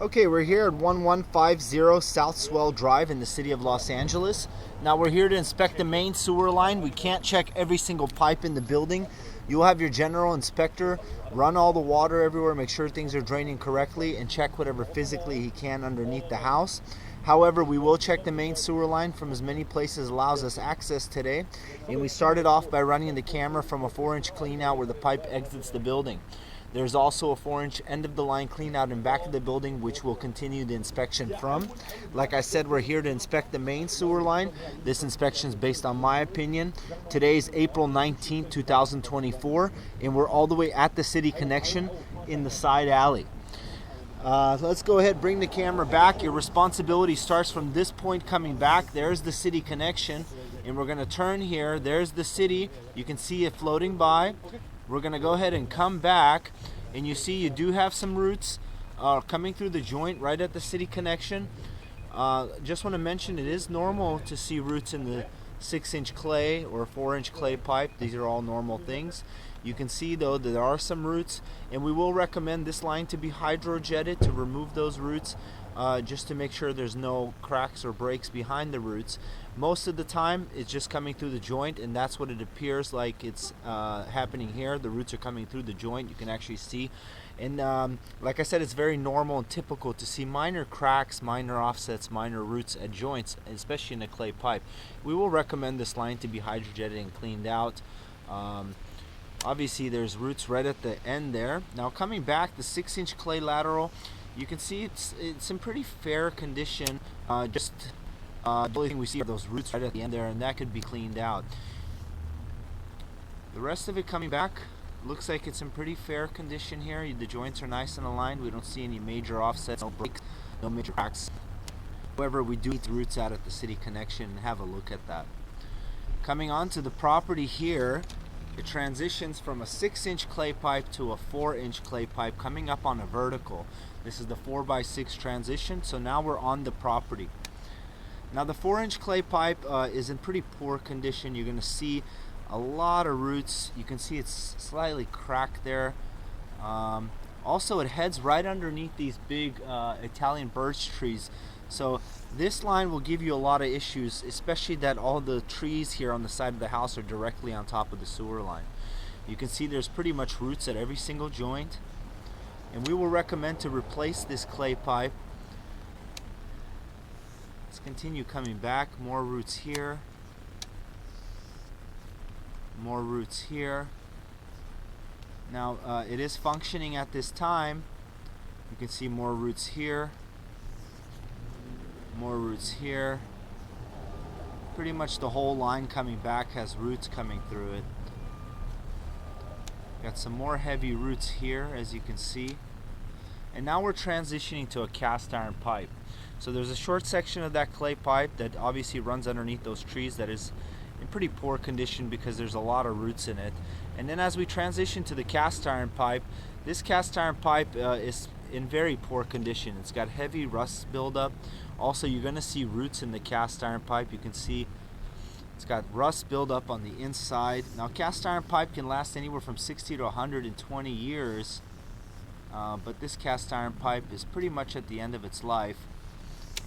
Okay, we're here at 1150 South Swell Drive in the city of Los Angeles. Now we're here to inspect the main sewer line. We can't check every single pipe in the building. You'll have your general inspector run all the water everywhere, make sure things are draining correctly, and check whatever physically he can underneath the house. However, we will check the main sewer line from as many places as allows us access today. And we started off by running the camera from a 4-inch clean out where the pipe exits the building. There's also a 4-inch end of the line clean out in back of the building, which we'll continue the inspection from. Like I said, we're here to inspect the main sewer line. This inspection is based on my opinion. Today is April 19th, 2024, and we're all the way at the city connection in the side alley. Let's go ahead, bring the camera back. Your responsibility starts from this point coming back. There's the city connection, and we're going to turn here. There's the city. You can see it floating by. We're going to go ahead and come back, and you see you do have some roots coming through the joint right at the city connection. Just want to mention it is normal to see roots in the 6-inch clay or 4-inch clay pipe. These are all normal things. You can see though that there are some roots, and we will recommend this line to be hydrojetted to remove those roots, just to make sure there's no cracks or breaks behind the roots. Most of the time it's just coming through the joint, and that's what it appears like it's happening here. The roots are coming through the joint, you can actually see. And like I said, it's very normal and typical to see minor cracks, minor offsets, minor roots at joints, especially in a clay pipe. We will recommend this line to be hydrojetted and cleaned out. Obviously there's roots right at the end there. Now coming back, the 6-inch clay lateral, you can see it's in pretty fair condition. The only thing we see are those roots right at the end there, and that could be cleaned out. The rest of it coming back looks like it's in pretty fair condition here. The joints are nice and aligned. We don't see any major offsets, no breaks, no major cracks. However, we do need the roots out at the city connection and have a look at that. Coming onto the property here, it transitions from a 6-inch clay pipe to a 4-inch clay pipe coming up on a vertical. This is the 4x6 transition, so now we're on the property. Now the 4-inch clay pipe is in pretty poor condition. You're going to see a lot of roots. You can see it's slightly cracked there. Also, it heads right underneath these big Italian birch trees. So this line will give you a lot of issues, especially that all the trees here on the side of the house are directly on top of the sewer line. You can see there's pretty much roots at every single joint, and we will recommend to replace this clay pipe. Let's continue coming back. More roots here, more roots here. Now it is functioning at this time. You can see more roots here, more roots here. Pretty much the whole line coming back has roots coming through it. Got some more heavy roots here, as you can see. And now we're transitioning to a cast iron pipe. So there's a short section of that clay pipe that obviously runs underneath those trees that is in pretty poor condition because there's a lot of roots in it. And then as we transition to the cast iron pipe, this cast iron pipe is in very poor condition. It's got heavy rust buildup. Also, you're going to see roots in the cast iron pipe. You can see it's got rust buildup on the inside. Now cast iron pipe can last anywhere from 60 to 120 years, but this cast iron pipe is pretty much at the end of its life.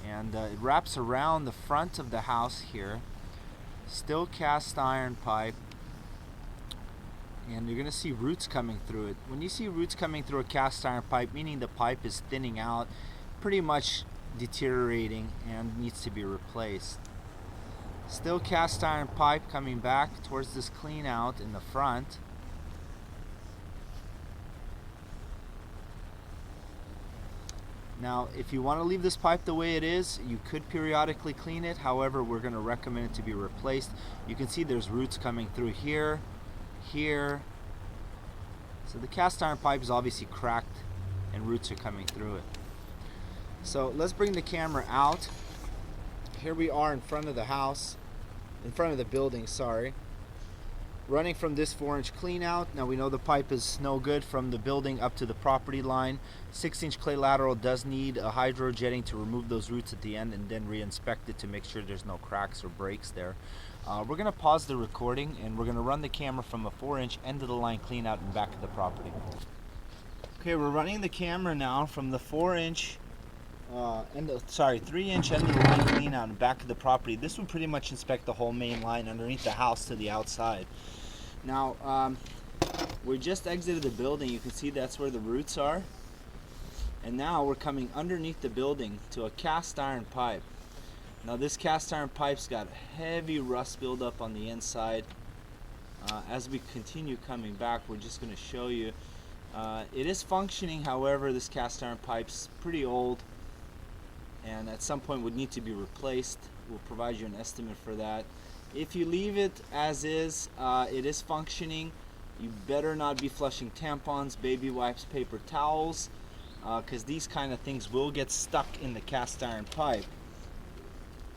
And it wraps around the front of the house here. Still cast iron pipe, and you're going to see roots coming through it. When you see roots coming through a cast iron pipe, meaning the pipe is thinning out, pretty much deteriorating and needs to be replaced. Still cast iron pipe coming back towards this clean out in the front. Now, if you want to leave this pipe the way it is, you could periodically clean it. However, we're going to recommend it to be replaced. You can see there's roots coming through here, here. So the cast iron pipe is obviously cracked and roots are coming through it. So let's bring the camera out. Here we are in front of the house, in front of the building, sorry. Running from this 4-inch clean out. Now we know the pipe is no good from the building up to the property line. 6-inch clay lateral does need a hydrojetting to remove those roots at the end and then re-inspect it to make sure there's no cracks or breaks there. We're going to pause the recording and we're going to run the camera from a 4-inch end of the line clean out and back of the property. Okay, we're running the camera now from the 4-inch 3-inch end of the line clean out in the back of the property. This would pretty much inspect the whole main line underneath the house to the outside. Now, we just exited the building. You can see that's where the roots are. And now we're coming underneath the building to a cast iron pipe. Now this cast iron pipe's got heavy rust buildup on the inside. As we continue coming back, we're just going to show you. It is functioning, however, this cast iron pipe's pretty old and at some point would need to be replaced. We'll provide you an estimate for that. If you leave it as is, it is functioning. You better not be flushing tampons, baby wipes, paper towels, because these kind of things will get stuck in the cast iron pipe.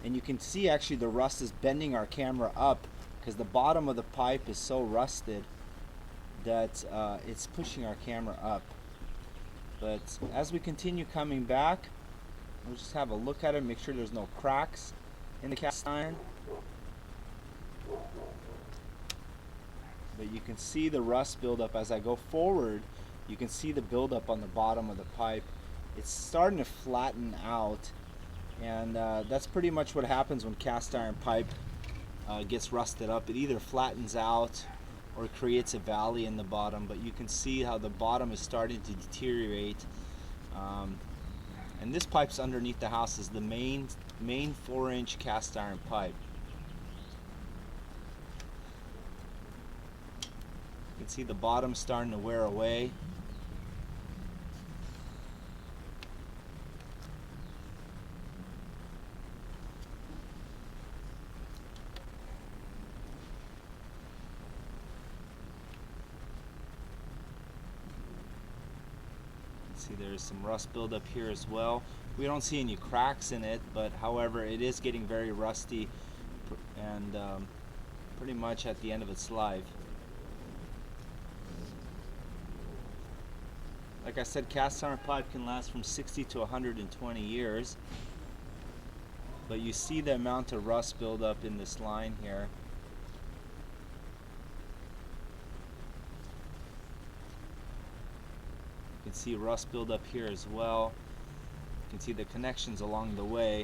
And you can see actually the rust is bending our camera up because the bottom of the pipe is so rusted that it's pushing our camera up. But as we continue coming back, we'll just have a look at it, make sure there's no cracks in the cast iron. But you can see the rust buildup as I go forward. You can see the buildup on the bottom of the pipe. It's starting to flatten out, and that's pretty much what happens when cast iron pipe gets rusted up. It either flattens out or creates a valley in the bottom, but you can see how the bottom is starting to deteriorate. And this pipe's underneath the house is the main 4-inch cast iron pipe. You can see the bottom starting to wear away. See, there's some rust buildup here as well. We don't see any cracks in it, but however, it is getting very rusty and pretty much at the end of its life. Like I said, cast iron pipe can last from 60 to 120 years. But you see the amount of rust buildup in this line here. You can see rust buildup here as well. You can see the connections along the way.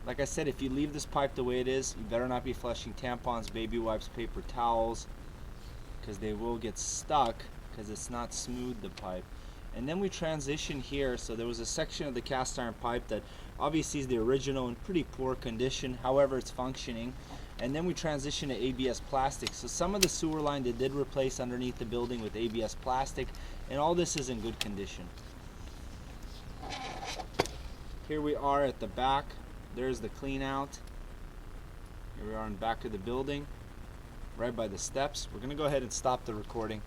Like I said, if you leave this pipe the way it is, you better not be flushing tampons, baby wipes, paper towels, because they will get stuck because it's not smooth, the pipe. And then we transition here. So there was a section of the cast iron pipe that obviously is the original in pretty poor condition, however it's functioning. And then we transition to ABS plastic. So some of the sewer line they did replace underneath the building with ABS plastic, and all this is in good condition. Here we are at the back. There's the clean out. Here we are in the back of the building, right by the steps. We're going to go ahead and stop the recording.